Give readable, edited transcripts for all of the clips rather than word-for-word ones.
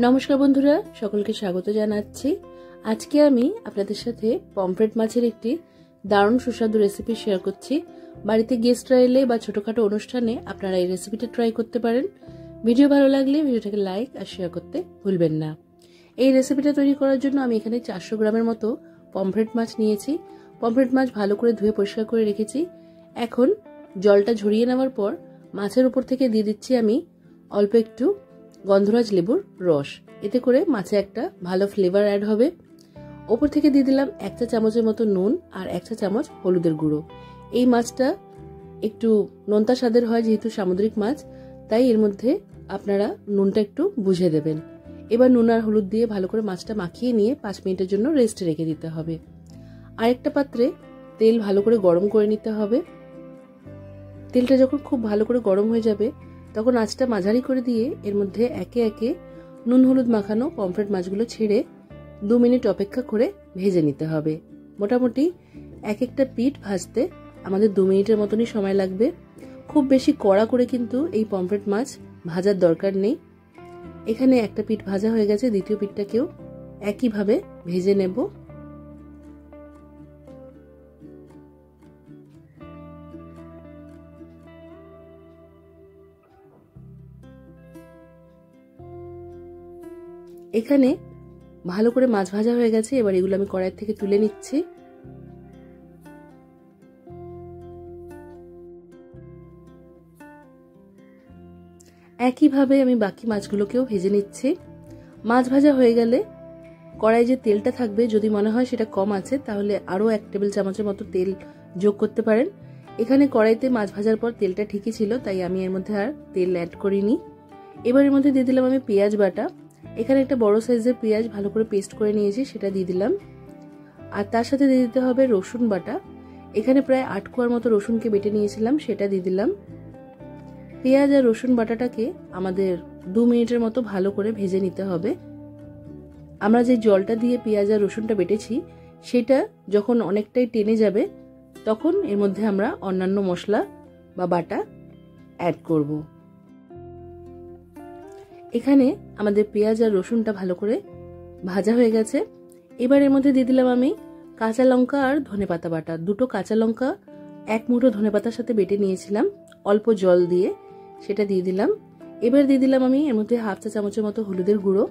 নমস্কার বন্ধুরা, সকলকে স্বাগত জানাচ্ছি। আজকে আমি আপনাদের সাথে পমফ্রেট মাছের একটি দারুণ সুস্বাদু রেসিপি শেয়ার করছি। বাড়িতে গেস্টরা এলে বা ছোটখাটো অনুষ্ঠানে আপনারা এই রেসিপিটা ট্রাই করতে পারেন। ভিডিও ভালো লাগলে ভিডিওটাকে লাইক আর শেয়ার করতে ভুলবেন না। এই রেসিপিটা তৈরি করার জন্য আমি এখানে 400 গ্রামের মতো পমফ্রেট মাছ নিয়েছি। পমফ্রেট মাছ ভালো করে ধুয়ে পরিষ্কার করে রেখেছি। এখন জলটা ঝরিয়ে নেওয়ার পর মাছের উপর থেকে দিয়ে দিচ্ছি আমি অল্প একটু গন্ধরাজ লেবুর রস। এতে করে মাছে একটা ভালো ফ্লেভার অ্যাড হবে। ওপর থেকে দিয়ে দিলাম 1 চা চামচের মতো নুন আর 1 চা চামচ হলুদের গুঁড়ো। এই মাছটা একটু নোনতা স্বাদের হয়, যেহেতু সামুদ্রিক মাছ, তাই এর মধ্যে আপনারা নুনটা একটু বুঝে দেবেন। এবার নুন আর হলুদ দিয়ে ভালো করে মাছটা মাখিয়ে নিয়ে 5 মিনিটের জন্য রেস্টে রেখে দিতে হবে। আরেকটা পাত্রে তেল ভালো করে গরম করে নিতে হবে। তেলটা যখন খুব ভালো করে গরম হয়ে যাবে তখন আঁচটা মাঝারি করে দিয়ে এর মধ্যে একে একে নুন হলুদ মাখানো পমফ্রেট মাছগুলো ছেড়ে 2 মিনিট অপেক্ষা করে ভেজে নিতে হবে। মোটামুটি এক একটা পিঠ ভাজতে আমাদের 2 মিনিটের মতনই সময় লাগবে। খুব বেশি কড়া করে কিন্তু এই পমফ্রেট মাছ ভাজার দরকার নেই। এখানে একটা পিঠ ভাজা হয়ে গেছে, দ্বিতীয় পিঠটাকেও একইভাবে ভেজে নেব। এখানে ভালো করে মাছ ভাজা হয়ে গেছে। এবার এগুলো আমি কড়াই থেকে তুলে নিচ্ছি। একইভাবে আমি বাকি মাছগুলোকেও ভেজে নিচ্ছি। মাছ ভাজা হয়ে গেলে কড়াই যে তেলটা থাকবে, যদি মনে হয় সেটা কম আছে তাহলে আরো 1 টেবিল চামচের মতো তেল যোগ করতে পারেন। এখানে কড়াইতে মাছ ভাজার পর তেলটা ঠিকই ছিল, তাই আমি এর মধ্যে আর তেল অ্যাড করিনি। এবার এর মধ্যে দিয়ে দিলাম আমি পেঁয়াজ বাটা। এখানে একটা বড় সাইজের পেঁয়াজ ভালো করে পেস্ট করে নিয়েছি, সেটা দিয়ে দিলাম। আর তার সাথে দিয়ে দিতে হবে রসুন বাটা। এখানে প্রায় 8 কোয়ার মতো রসুনকে বেটে নিয়েছিলাম, সেটা দিয়ে দিলাম। পেঁয়াজ আর রসুন বাটাটাকে আমাদের 2 মিনিটের মতো ভালো করে ভেজে নিতে হবে। আমরা যে জলটা দিয়ে পেঁয়াজ আর রসুনটা বেটেছি সেটা যখন অনেকটাই টেনে যাবে তখন এর মধ্যে আমরা অন্যান্য মশলা বা বাটা অ্যাড করব। এখানে আমাদের পেঁয়াজ আর রসুনটা ভালো করে ভাজা হয়ে গেছে। এবার এর মধ্যে দিয়ে দিলাম আমি কাঁচা লঙ্কা আর ধনেপাতা বাটা। 2টো কাঁচা লঙ্কা 1 মুঠো ধনেপাতার সাথে বেটে নিয়েছিলাম অল্প জল দিয়ে, সেটা দিয়ে দিলাম। এবার দিয়ে দিলাম আমি এর মধ্যে 1/2 চা চামচের মতো হলুদের গুঁড়ো।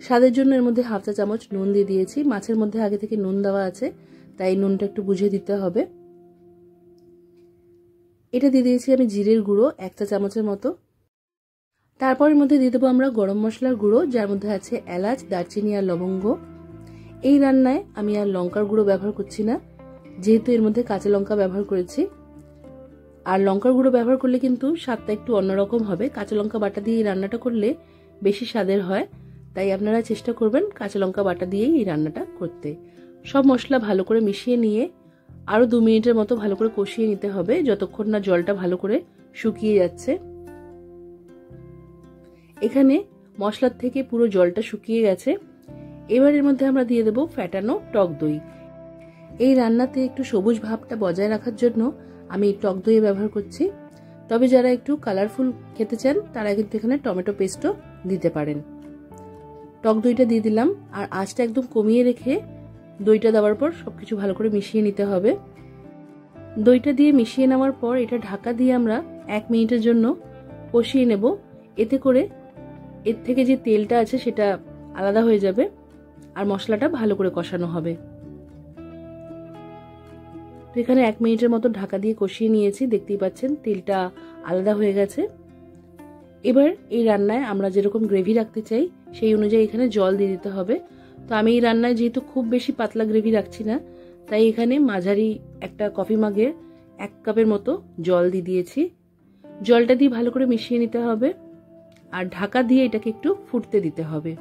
স্বাদের জন্য এর মধ্যে 1/2 চা চামচ নুন দিয়ে দিয়েছি। মাছের মধ্যে আগে থেকে নুন দেওয়া আছে, তাই নুনটা একটু বুঝে দিতে হবে। এটা দিয়ে দিয়েছি আমি জিরের গুঁড়ো 1 চা চামচের মতো। তারপর এর মধ্যে দিয়ে দেবো আমরা গরম মশলার গুঁড়ো, যার মধ্যে আছে এলাচ, দারচিনি আর লবঙ্গ। এই রান্নায় আমি আর লঙ্কার গুঁড়ো ব্যবহার করছি না, যেহেতু এর মধ্যে কাঁচা লঙ্কা ব্যবহার করেছি। আর লঙ্কার গুঁড়ো ব্যবহার করলে কিন্তু স্বাদটা একটু অন্যরকম হবে। কাঁচা লঙ্কা বাটা দিয়ে এই রান্নাটা করলে বেশি স্বাদের হয়, তাই আপনারা চেষ্টা করবেন কাঁচা লঙ্কা বাটা দিয়েই এই রান্নাটা করতে। সব মশলা ভালো করে মিশিয়ে নিয়ে আরো 2 মিনিটের মতো ভালো করে কষিয়ে নিতে হবে, যতক্ষণ না জলটা ভালো করে শুকিয়ে যাচ্ছে। এখানে মশলার থেকে পুরো জলটা শুকিয়ে গেছে। এবার এর মধ্যে আমরা দিয়ে দেব ফ্যাটানো টক দই। এই রান্নাতে একটু সবুজ ভাবটা বজায় রাখার জন্য আমি টক দই ব্যবহার করছি। তবে যারা একটু কালারফুল খেতে চান তারা কিন্তু এখানে টমেটো পেস্টও দিতে পারেন। টক দইটা দিয়ে দিলাম আর আঁচটা একদম কমিয়ে রেখে দইটা দেওয়ার পর সবকিছু ভালো করে মিশিয়ে নিতে হবে। দইটা দিয়ে মিশিয়ে নেওয়ার পর এটা ঢাকা দিয়ে আমরা 1 মিনিটের জন্য কষিয়ে নেব। এতে করে এর থেকে যে তেলটা আছে সেটা আলাদা হয়ে যাবে আর মশলাটা ভালো করে কষানো হবে। তো এখানে 1 মিনিটের মতো ঢাকা দিয়ে কষিয়ে নিয়েছি, দেখতেই পাচ্ছেন তেলটা আলাদা হয়ে গেছে। এবার এই রান্নায় আমরা যেরকম গ্রেভি রাখতে চাই সেই অনুযায়ী এখানে জল দিয়ে দিতে হবে। তো আমি এই রান্নায় যেহেতু খুব বেশি পাতলা গ্রেভি রাখছি না, তাই এখানে মাঝারি একটা কফি মাগের 1 কাপের মতো জল দিয়ে দিয়েছি। জলটা দিয়ে ভালো করে মিশিয়ে নিতে হবে আর ঢাকা দিয়ে এটাকে একটু ফুটতে দিতে হবে।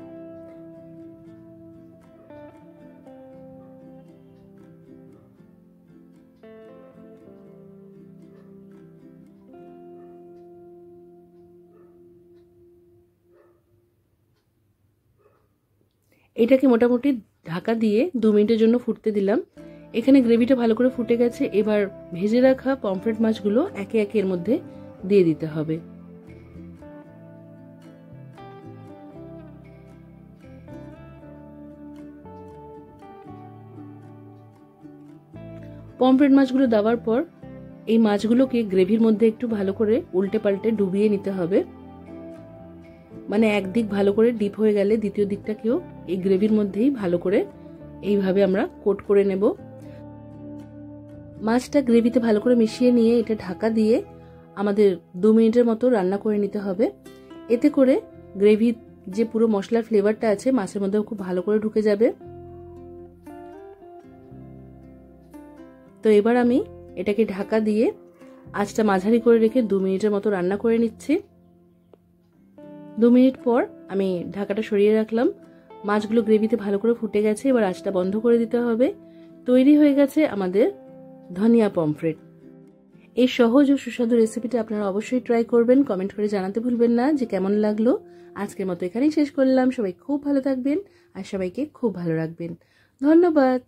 এটাকে মোটামুটি ঢাকা দিয়ে 2 মিনিটের জন্য ফুটতে দিলাম। এখানে গ্রেভিটা ভালো করে ফুটে গেছে। এবার ভেজে রাখা পমফ্রেট মাছগুলো একে একে এর মধ্যে দিয়ে দিতে হবে। পমফ্রেট মাছগুলো দেওয়ার পর এই মাছগুলোকে গ্রেভির মধ্যে একটু ভালো করে উল্টে পাল্টে ডুবিয়ে নিতে হবে। মানে একদিক ভালো করে ডিপ হয়ে গেলে দ্বিতীয় দিকটাকেও এই গ্রেভির মধ্যেই ভালো করে এইভাবে আমরা কোট করে নেব। মাছটা গ্রেভিতে ভালো করে মিশিয়ে নিয়ে এটা ঢাকা দিয়ে আমাদের 2 মিনিটের মতো রান্না করে নিতে হবে। এতে করে গ্রেভির যে পুরো মশলার ফ্লেভারটা আছে মাছের মধ্যে খুব ভালো করে ঢুকে যাবে। তো এবার আমি এটাকে ঢাকা দিয়ে আঁচটা মাঝারি করে রেখে 2 মিনিটের মতো রান্না করে নিচ্ছি। 2 মিনিট পর আমি ঢাকাটা সরিয়ে রাখলাম। মাছগুলো গ্রেভিতে ভালো করে ফুটে গেছে, এবার আঁচটা বন্ধ করে দিতে হবে। তৈরি হয়ে গেছে আমাদের ধনিয়া পমফ্রেট। এই সহজ ও সুস্বাদু রেসিপিটা আপনারা অবশ্যই ট্রাই করবেন। কমেন্ট করে জানাতে ভুলবেন না যে কেমন লাগলো। আজকের মতো এখানেই শেষ করলাম। সবাই খুব ভালো থাকবেন আর সবাইকে খুব ভালো রাখবেন। ধন্যবাদ।